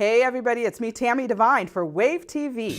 Hey everybody, it's me, Tami DeVine for Wave TV.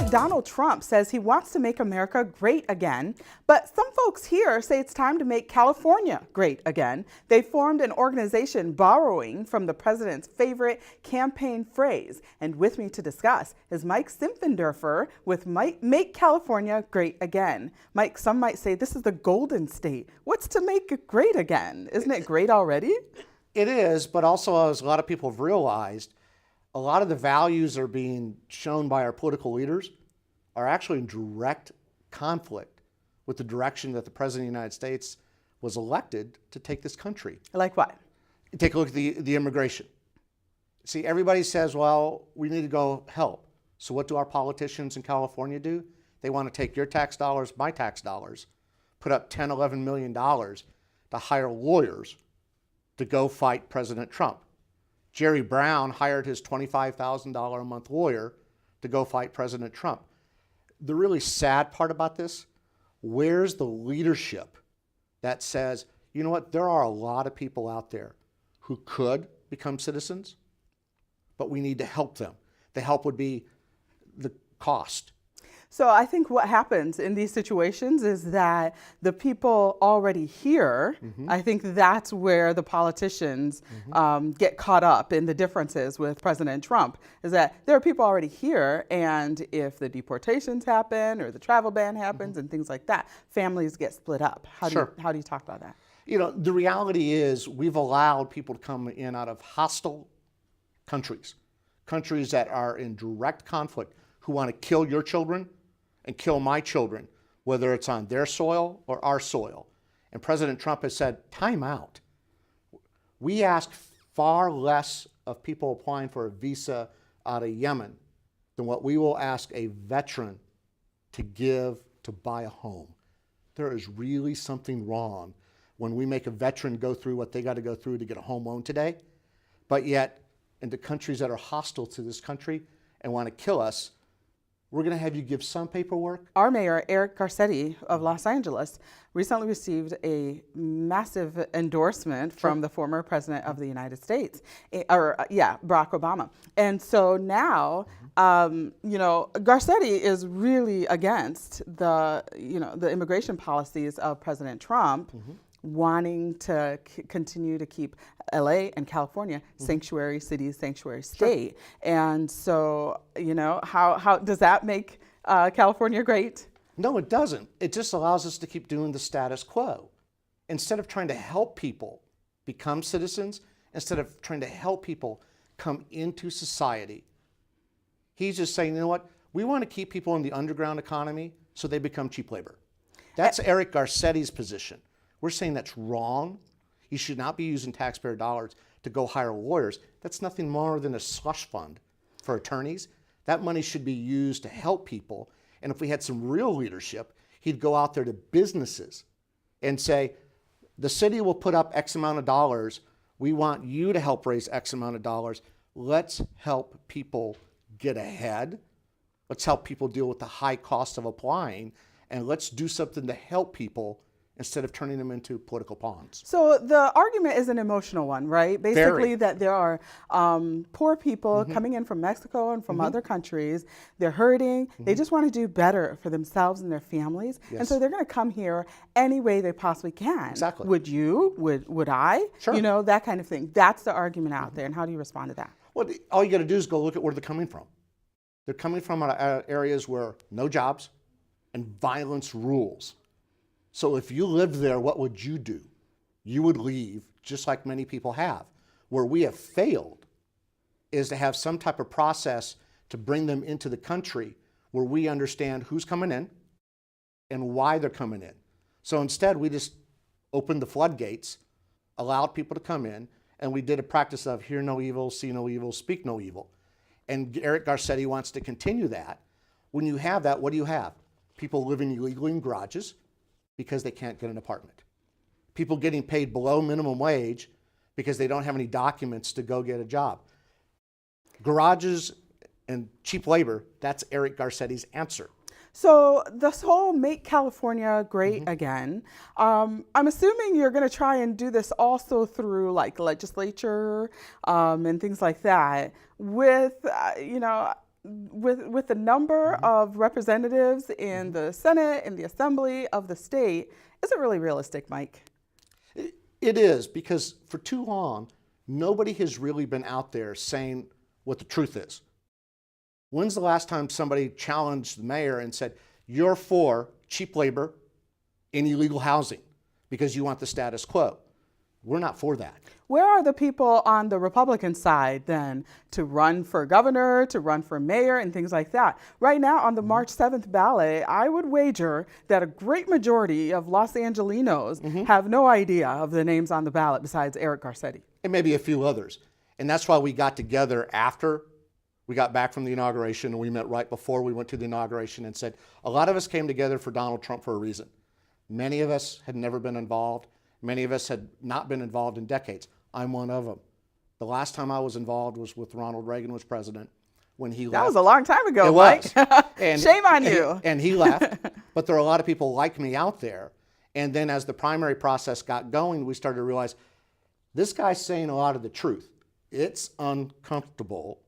Donald Trump says he wants to make America great again, but some folks here say it's time to make California great again. They formed an organization borrowing from the president's favorite campaign phrase. And with me to discuss is Mike Simpfenderfer with Make California Great Again. Mike, some might say this is the Golden State. What's to make it great again? Isn't it great already? It is, but also, as a lot of people have realized, a lot of the values that are being shown by our political leaders are actually in direct conflict with the direction that the President of the United States was elected to take this country. Like what? Take a look at the immigration. See, everybody says, well, we need to go help. So what do our politicians in California do? They want to take your tax dollars, my tax dollars, put up $10, $11 million to hire lawyers to go fight President Trump. Jerry Brown hired his $25,000 a month lawyer to go fight President Trump. The really sad part about this, where's the leadership that says, you know what, there are a lot of people out there who could become citizens, but we need to help them. The help would be the cost. So I think what happens in these situations is that the people already here, I think that's where the politicians get caught up in the differences with President Trump, is that there are people already here, and if the deportations happen or the travel ban happens and things like that, families get split up. How do you talk about that? You know, the reality is we've allowed people to come in out of hostile countries, countries that are in direct conflict, who want to kill your children and kill my children, whether it's on their soil or our soil. And President Trump has said, time out. We ask far less of people applying for a visa out of Yemen than what we will ask a veteran to give to buy a home. There is really something wrong when we make a veteran go through what they got to go through to get a home loan today, but yet in the countries that are hostile to this country and want to kill us, we're going to have you give some paperwork. Our mayor, Eric Garcetti of Los Angeles, recently received a massive endorsement from the former president of the United States, Barack Obama. And so now, you know, Garcetti is really against the immigration policies of President Trump, wanting to continue to keep LA and California sanctuary cities, sanctuary state. And so, you know, how does that make California great? No, it doesn't. It just allows us to keep doing the status quo. Instead of trying to help people become citizens, instead of trying to help people come into society, he's just saying, you know what, we want to keep people in the underground economy so they become cheap labor. That's Eric Garcetti's position. We're saying that's wrong. You should not be using taxpayer dollars to go hire lawyers. That's nothing more than a slush fund for attorneys. That money should be used to help people. And if we had some real leadership, he'd go out there to businesses and say, the city will put up X amount of dollars. We want you to help raise X amount of dollars. Let's help people get ahead. Let's help people deal with the high cost of applying. And let's do something to help people instead of turning them into political pawns. So the argument is an emotional one, right? Basically that there are poor people coming in from Mexico and from other countries. They're hurting. They just want to do better for themselves and their families. And so they're going to come here any way they possibly can. Exactly. Would you? Would I? Sure. You know, that kind of thing. That's the argument out there. And how do you respond to that? Well, all you got to do is go look at where they're coming from. They're coming from areas where no jobs and violence rules. So if you lived there, what would you do? You would leave, just like many people have. Where we have failed is to have some type of process to bring them into the country where we understand who's coming in and why they're coming in. So instead, we just opened the floodgates, allowed people to come in, and we did a practice of hear no evil, see no evil, speak no evil. And Eric Garcetti wants to continue that. When you have that, what do you have? People living illegally in garages because they can't get an apartment. People getting paid below minimum wage because they don't have any documents to go get a job. Garages And cheap labor, that's Eric Garcetti's answer. So this whole Make California Great Again, I'm assuming you're going to try and do this also through like legislature and things like that with, with the number of representatives in the Senate and the Assembly of the state. Is it really realistic, Mike? It is, because for too long, nobody has really been out there saying what the truth is. When's the last time somebody challenged the mayor and said, you're for cheap labor and illegal housing because you want the status quo? We're not for that. Where are the people on the Republican side then to run for governor, to run for mayor, and things like that? Right now on the March 7th ballot, I would wager that a great majority of Los Angelinos have no idea of the names on the ballot besides Eric Garcetti. And maybe a few others. And that's why we got together after we got back from the inauguration, and we met right before we went to the inauguration and said, a lot of us came together for Donald Trump for a reason. Many of us had never been involved. Many of us had not been involved in decades. I'm one of them. The last time I was involved was with Ronald Reagan was president when he left. That was a long time ago, It Mike. was. And, Shame on you. And he left. But there are a lot of people like me out there. And then as the primary process got going, we started to realize this guy's saying a lot of the truth. It's uncomfortable,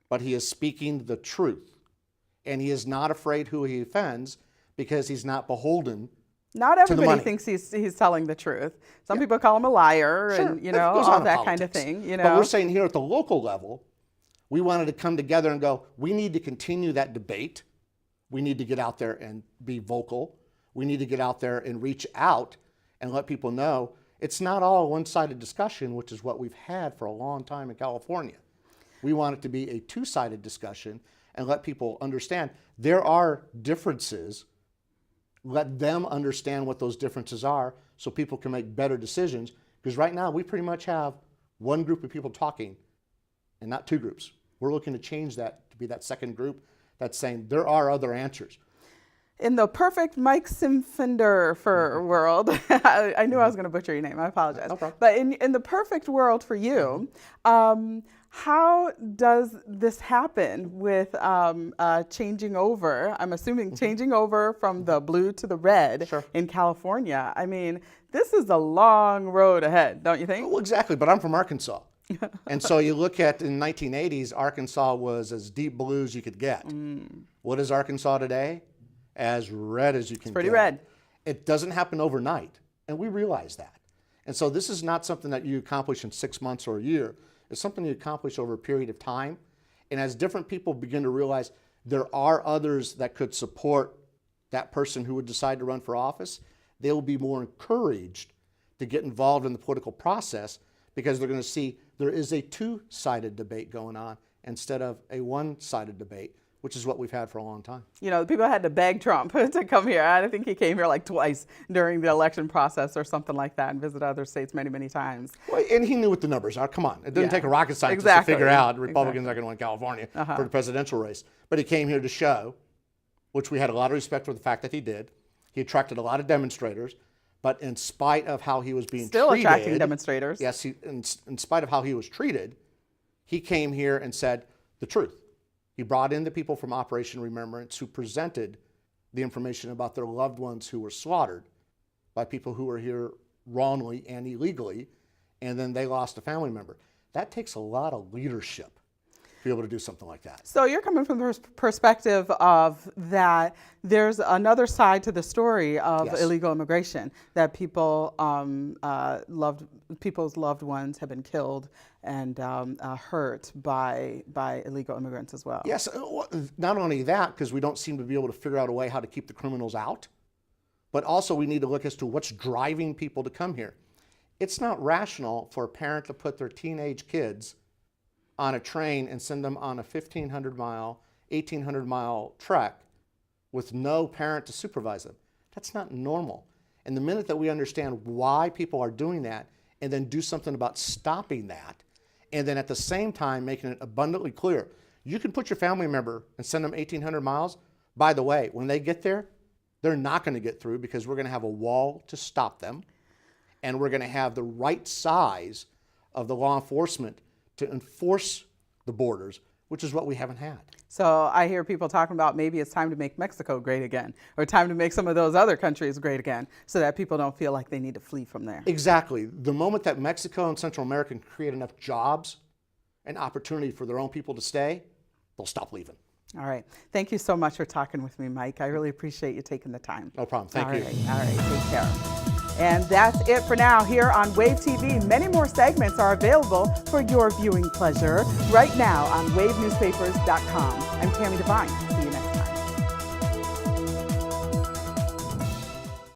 but he is speaking the truth. And he is not afraid who he offends because he's not beholden. Not everybody thinks he's telling the truth. Some people call him a liar, Sure. and all that kind of thing. But we're saying here at the local level, we wanted to come together and go, we need to continue that debate. We need to get out there and be vocal. We need to get out there and reach out and let people know it's not all a one-sided discussion, which is what we've had for a long time in California. We want it to be a two-sided discussion and let people understand there are differences. Let them understand what those differences are so people can make better decisions. Because right now we pretty much have one group of people talking and not two groups. We're looking to change that to be that second group that's saying there are other answers. In the perfect Mike Simpfenderfer world, I knew I was going to butcher your name. I apologize. No problem. But in the perfect world for you, how does this happen with changing over? I'm assuming changing over from the blue to the red in California. I mean, this is a long road ahead, don't you think? Well, exactly, but I'm from Arkansas. And so you look at in the 1980s, Arkansas was as deep blue as you could get. What is Arkansas today? As red as you can get. It's pretty red. It doesn't happen overnight, and we realize that. And so this is not something that you accomplish in 6 months or a year. It's something you accomplish over a period of time. And as different people begin to realize there are others that could support that person who would decide to run for office, they will be more encouraged to get involved in the political process because they're going to see there is a two-sided debate going on instead of a one-sided debate, which is what we've had for a long time. People had to beg Trump to come here. I think he came here like twice during the election process or something like that and visited other states many, many times. Well, and he knew what the numbers are. Come on. It didn't take a rocket scientist to figure out Republicans are going to win California for the presidential race. But he came here to show, which we had a lot of respect for the fact that he did. He attracted a lot of demonstrators. But in spite of how he was being treated. Still attracting demonstrators. Yes, in spite of how he was treated, he came here and said the truth. He brought in the people from Operation Remembrance who presented the information about their loved ones who were slaughtered by people who were here wrongly and illegally, and then they lost a family member. That takes a lot of leadership to be able to do something like that. So you're coming from the perspective of that there's another side to the story of illegal immigration, that people's loved ones have been killed and hurt by illegal immigrants as well. Yes, not only that, because we don't seem to be able to figure out a way how to keep the criminals out, but also we need to look as to what's driving people to come here. It's not rational for a parent to put their teenage kids on a train and send them on a 1,500-mile, 1,800-mile trek with no parent to supervise them. That's not normal. And the minute that we understand why people are doing that and then do something about stopping that, and then at the same time making it abundantly clear, you can put your family member and send them 1,800 miles. By the way, when they get there, they're not going to get through because we're going to have a wall to stop them, and we're going to have the right size of the law enforcement to enforce the borders which is what we haven't had. So I hear people talking about maybe it's time to make Mexico great again, or time to make some of those other countries great again, so that people don't feel like they need to flee from there. Exactly. The moment that Mexico and Central America can create enough jobs and opportunity for their own people to stay, they'll stop leaving. All right. Thank you so much for talking with me, Mike. I really appreciate you taking the time. No problem. Thank you. All right. Take care. And that's it for now here on Wave TV. Many more segments are available for your viewing pleasure right now on wavenewspapers.com. I'm Tami DeVine.